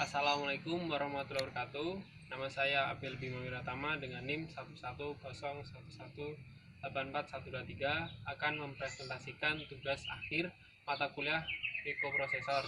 Assalamualaikum warahmatullahi wabarakatuh. Nama saya Abel Bima Wiratama dengan NIM 11011184123 akan mempresentasikan tugas akhir mata kuliah mikroprosesor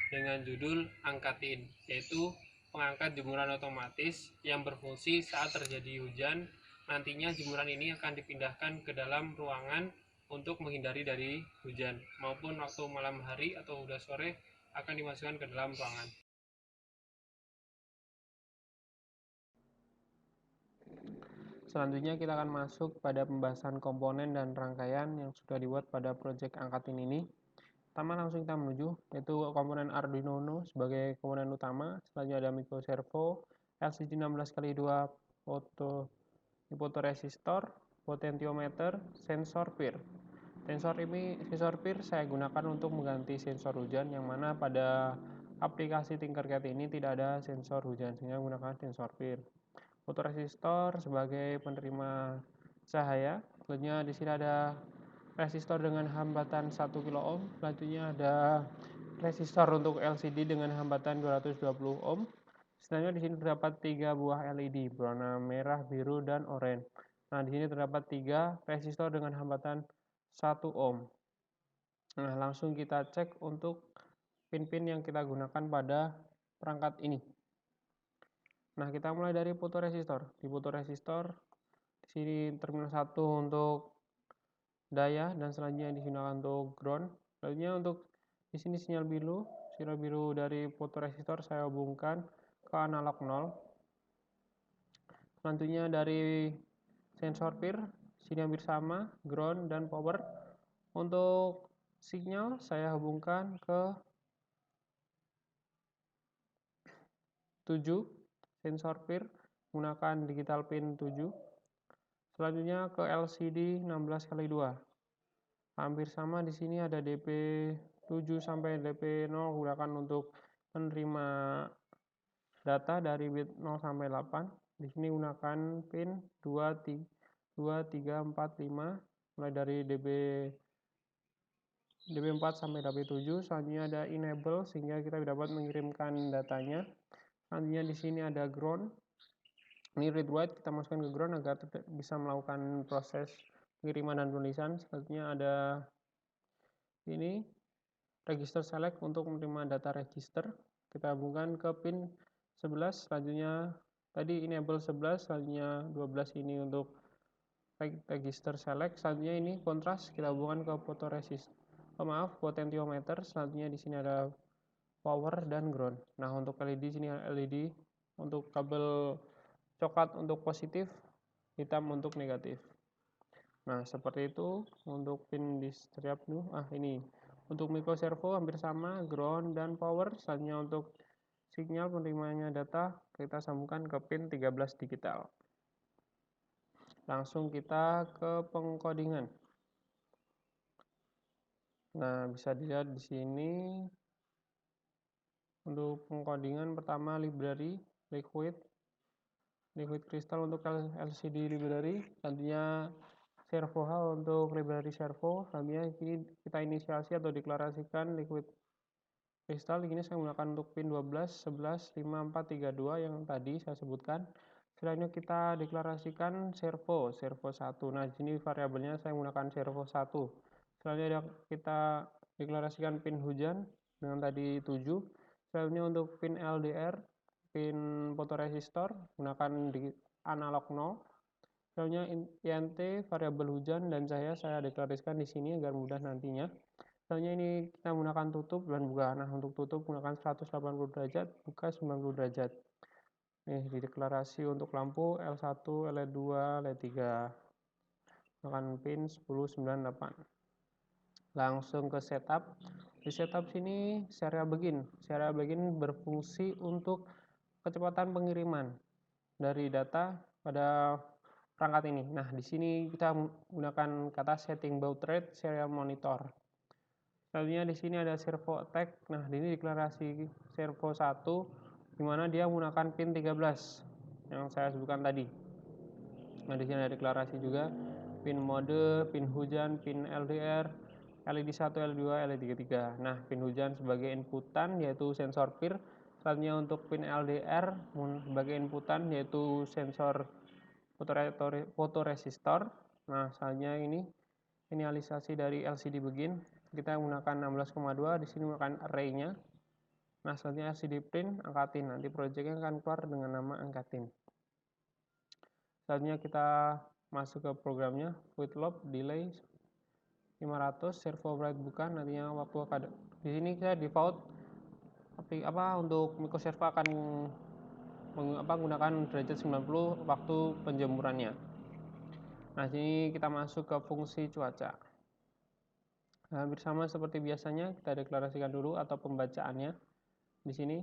dengan judul angkatin, yaitu pengangkat jemuran otomatis yang berfungsi saat terjadi hujan. Nantinya jemuran ini akan dipindahkan ke dalam ruangan untuk menghindari dari hujan, maupun waktu malam hari atau udah sore akan dimasukkan ke dalam ruangan. Selanjutnya kita akan masuk pada pembahasan komponen dan rangkaian yang sudah dibuat pada proyek angkatin ini. Pertama langsung kita menuju, yaitu komponen Arduino Uno sebagai komponen utama. Selanjutnya ada microservo, LCD 16x2 fotoresistor, potentiometer, sensor PIR. Sensor PIR saya gunakan untuk mengganti sensor hujan, yang mana pada aplikasi Tinkercad ini tidak ada sensor hujan, sehingga menggunakan sensor PIR. Fotoresistor sebagai penerima cahaya. Selanjutnya di sini ada resistor dengan hambatan 1 kilo ohm. Selanjutnya ada resistor untuk LCD dengan hambatan 220 ohm. Selanjutnya di sini terdapat 3 buah LED berwarna merah, biru, dan oranye. Nah, di sini terdapat 3 resistor dengan hambatan 1 ohm. Nah, langsung kita cek untuk pin-pin yang kita gunakan pada perangkat ini. Nah, kita mulai dari fotoresistor. Di fotoresistor, di sini terminal 1 untuk daya, dan selanjutnya digunakan untuk ground. Selanjutnya untuk di sini sinyal biru dari fotoresistor saya hubungkan ke analog 0. Selanjutnya dari sensor PIR, sini hampir sama, ground dan power. Untuk sinyal saya hubungkan ke 7 sensor PIR menggunakan digital pin 7. Selanjutnya ke LCD 16x2. Hampir sama, di sini ada DP7 sampai DP0 gunakan untuk menerima data dari bit 0 sampai 8. Di sini gunakan pin 2, 3, 4, 5 mulai dari DB4 sampai DB7. Selanjutnya ada enable sehingga kita dapat mengirimkan datanya. Selanjutnya di sini ada ground. Ini read write kita masukkan ke ground agar bisa melakukan proses pengiriman dan penulisan. Selanjutnya ada ini register select untuk menerima data register. Kita hubungkan ke pin 11. Selanjutnya tadi enable 11, selanjutnya 12 ini untuk register select. Selanjutnya ini kontras kita hubungkan ke potentiometer. Selanjutnya di sini ada power dan ground. Nah, untuk LED sini LED untuk kabel coklat untuk positif, hitam untuk negatif. Nah, seperti itu untuk pin di setiap ini. Untuk microservo hampir sama, ground dan power. Selanjutnya untuk sinyal penerimanya data kita sambungkan ke pin 13 digital. Langsung kita ke pengkodingan. Nah, bisa dilihat di sini untuk pengkodingan pertama library liquid crystal untuk LCD library. Selanjutnya servo H untuk library servo. Selanjutnya ini kita inisiasi atau deklarasikan liquid crystal. Ini saya menggunakan untuk pin 12, 11, 5, 4, 3, 2 yang tadi saya sebutkan. Selanjutnya kita deklarasikan servo 1. Nah, di sini variabelnya saya menggunakan servo 1. Selanjutnya kita deklarasikan pin hujan dengan tadi 7. Selanjutnya untuk pin LDR, pin fotoresistor menggunakan di analog 0. Selanjutnya INT variabel hujan dan cahaya saya deklarasikan di sini agar mudah nantinya. Selanjutnya ini kita menggunakan tutup dan buka. Nah, untuk tutup menggunakan 180 derajat, buka 90 derajat. Nih, dideklarasi untuk lampu L1, L2, L3. Menggunakan pin 1098. Langsung ke setup. Di setup sini serial begin. Serial begin berfungsi untuk kecepatan pengiriman dari data pada perangkat ini. Nah, di sini kita menggunakan kata setting baud rate serial monitor. Selanjutnya di sini ada servo attack. Nah, ini deklarasi servo 1 di mana dia menggunakan pin 13 yang saya sebutkan tadi. Nah, di sini ada deklarasi juga pin mode, pin hujan, pin LDR, LED 1, LED 2, LED 3. Nah, pin hujan sebagai inputan yaitu sensor PIR. Selanjutnya untuk pin LDR sebagai inputan yaitu sensor fotoresistor. Nah, selanjutnya ini finalisasi dari LCD begin. Kita menggunakan 16,2, di sini menggunakan array-nya. Nah, selanjutnya LCD print angkatin. Nanti projectnya akan keluar dengan nama angkatin. Selanjutnya kita masuk ke programnya, with loop delay 500, servo bright bukan, nantinya waktu di sini saya default untuk microservo akan menggunakan derajat 90 waktu penjemurannya. Nah, sini kita masuk ke fungsi cuaca. Nah, hampir sama seperti biasanya, kita deklarasikan dulu atau pembacaannya. Di sini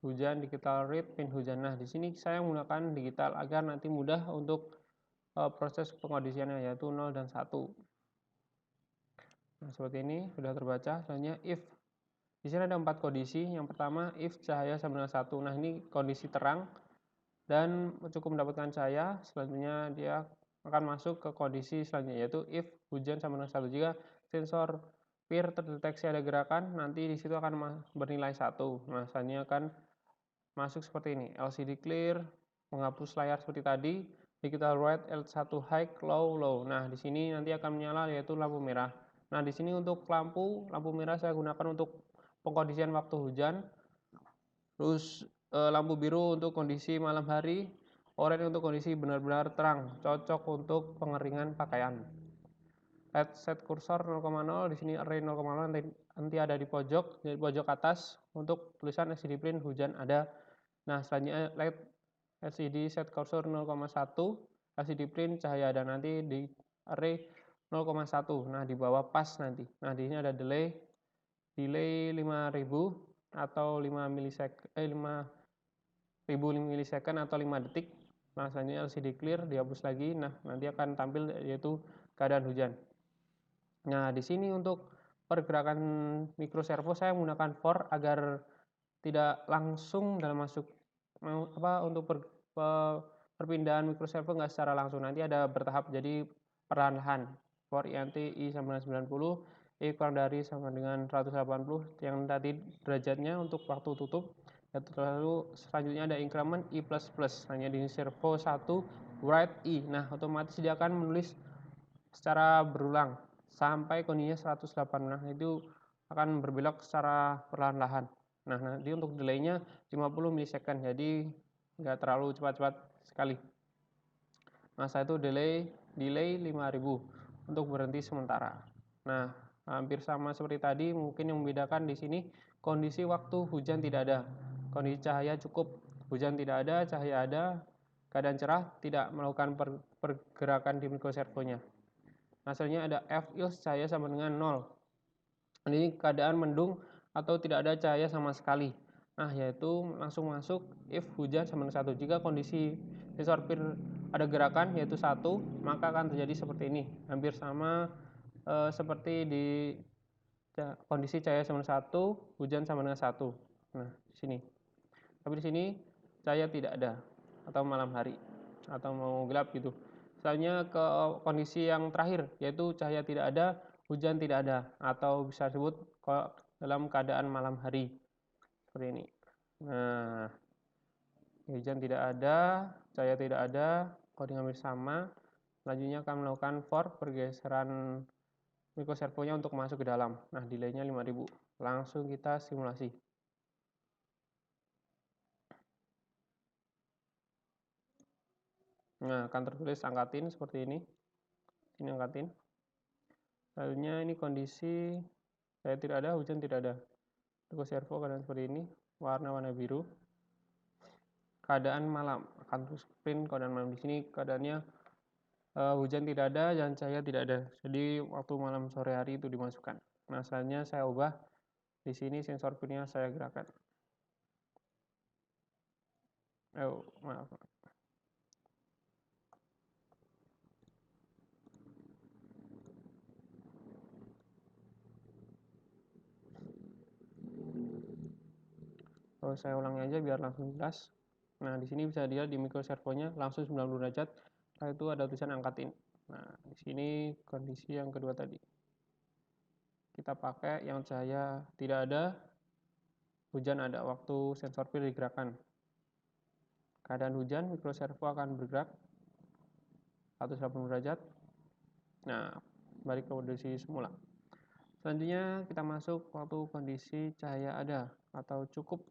hujan digital read pin hujan. Nah, di sini saya menggunakan digital agar nanti mudah untuk proses pengkondisiannya, yaitu 0 dan 1. Nah, seperti ini sudah terbaca. Selanjutnya if. Di sini ada 4 kondisi. Yang pertama if cahaya sama dengan 1. Nah, ini kondisi terang dan cukup mendapatkan cahaya. Selanjutnya dia akan masuk ke kondisi selanjutnya, yaitu if hujan sama dengan 1. Jika sensor PIR terdeteksi ada gerakan, nanti di situ akan bernilai 1. Nah, selanjutnya akan masuk seperti ini, LCD clear, menghapus layar seperti tadi, digital white, L1 high, low. Nah, di sini nanti akan menyala yaitu lampu merah. Nah, di sini untuk lampu merah saya gunakan untuk pengkondisian waktu hujan. Terus lampu biru untuk kondisi malam hari, oranye untuk kondisi benar-benar terang, cocok untuk pengeringan pakaian. Set kursor 0,0, di sini array 0,0 nanti ada di pojok atas untuk tulisan LCD print hujan ada. Nah, selanjutnya LED LCD set kursor 0,1, LCD print cahaya ada, nanti di array 0,1. Nah, di bawah pas nanti. Nah, di sini ada delay 5000 atau 5 milisecond atau 5 detik. Nah, selanjutnya LCD clear dihapus lagi. Nah, nanti akan tampil yaitu keadaan hujan. Nah, di sini untuk pergerakan microservo saya menggunakan for agar tidak langsung dalam masuk untuk perpindahan microservo nggak secara langsung, nanti ada bertahap, jadi perlahan-lahan. For INT I sama dengan 90, I kurang dari sama dengan 180, yang tadi derajatnya untuk waktu tutup. Lalu selanjutnya ada increment I++, hanya di servo 1 write I. Nah, otomatis dia akan menulis secara berulang sampai kondisinya 108. Nah, itu akan berbelok secara perlahan-lahan. Nah, nanti untuk delaynya 50 milisecond, jadi nggak terlalu cepat-cepat sekali. Nah, saya itu delay 5000 untuk berhenti sementara. Nah, hampir sama seperti tadi, mungkin yang membedakan di sini kondisi waktu hujan tidak ada. Kondisi cahaya cukup, hujan tidak ada, cahaya ada, keadaan cerah, tidak melakukan pergerakan di microservonya. Nah, selanjutnya ada F else cahaya sama dengan 0. Ini keadaan mendung atau tidak ada cahaya sama sekali. Nah, yaitu langsung masuk if hujan sama dengan 1. Jika kondisi sensor PIR ada gerakan yaitu 1, maka akan terjadi seperti ini. Hampir sama seperti di kondisi cahaya sama dengan 1, hujan sama dengan 1. Nah, di sini. Tapi di sini cahaya tidak ada atau malam hari atau mau gelap gitu. Selanjutnya ke kondisi yang terakhir, yaitu cahaya tidak ada, hujan tidak ada, atau bisa disebut dalam keadaan malam hari seperti ini. Nah, hujan tidak ada, cahaya tidak ada, coding hampir sama. Selanjutnya akan melakukan for pergeseran microservonya untuk masuk ke dalam. Nah, delaynya 5000. Langsung kita simulasi. Nah, akan tertulis angkatin seperti ini. Ini angkatin. Lalunya ini kondisi cahaya tidak ada, hujan tidak ada. Microservo keadaan seperti ini, warna biru. Keadaan malam, akan terus print keadaan malam. Di sini keadaannya hujan tidak ada dan cahaya tidak ada. Jadi waktu malam sore hari itu dimasukkan. Nah, selanjutnya saya ubah. Di sini sensor printnya saya gerakkan. Maaf. Saya ulangi aja biar langsung jelas. Nah, di sini bisa dilihat di microservonya langsung 90 derajat. Setelah itu ada tulisan angkatin. Nah, di sini kondisi yang kedua tadi. Kita pakai yang cahaya tidak ada, hujan ada, waktu sensor pil digerakkan. Keadaan hujan, mikroservo akan bergerak 180 derajat. Nah, balik ke kondisi semula. Selanjutnya kita masuk waktu kondisi cahaya ada atau cukup.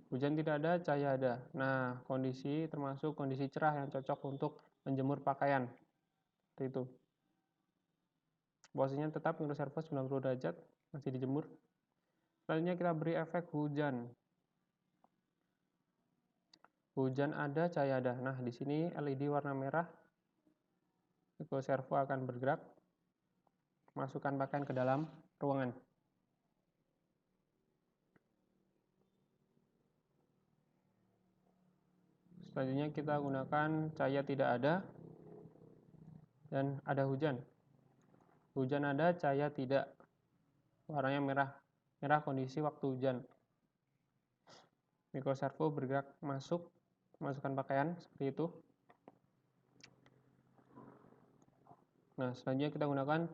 Hujan tidak ada, cahaya ada. Nah, kondisi termasuk kondisi cerah yang cocok untuk menjemur pakaian. Seperti itu. Posisinya tetap mikroservo 90 derajat, masih dijemur. Selanjutnya kita beri efek hujan. Hujan ada, cahaya ada. Nah, di sini LED warna merah, mikroservo akan bergerak, masukkan pakaian ke dalam ruangan. Selanjutnya kita gunakan cahaya tidak ada dan ada hujan. Hujan ada, cahaya tidak. Warnanya merah. Merah kondisi waktu hujan. Mikroservo bergerak masuk, masukkan pakaian seperti itu. Nah, selanjutnya kita gunakan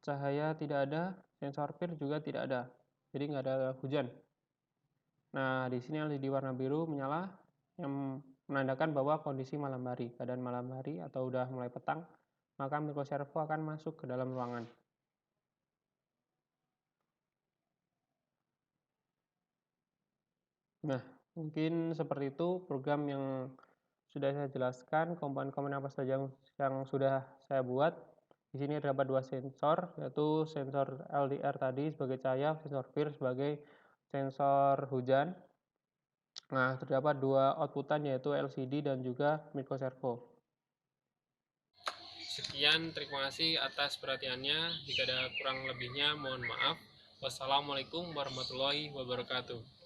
cahaya tidak ada, sensor PIR juga tidak ada. Jadi nggak ada hujan. Nah, di sini LED warna biru menyala yang menandakan bahwa kondisi malam hari, keadaan malam hari atau udah mulai petang, maka mikroservo akan masuk ke dalam ruangan. Nah, mungkin seperti itu program yang sudah saya jelaskan, komponen-komponen apa saja yang sudah saya buat. Di sini terdapat dua sensor, yaitu sensor LDR tadi sebagai cahaya, sensor PIR sebagai sensor hujan. Nah, terdapat dua outputan yaitu LCD dan juga mikroservo. Sekian, terima kasih atas perhatiannya. Jika ada kurang lebihnya, mohon maaf. Wassalamualaikum warahmatullahi wabarakatuh.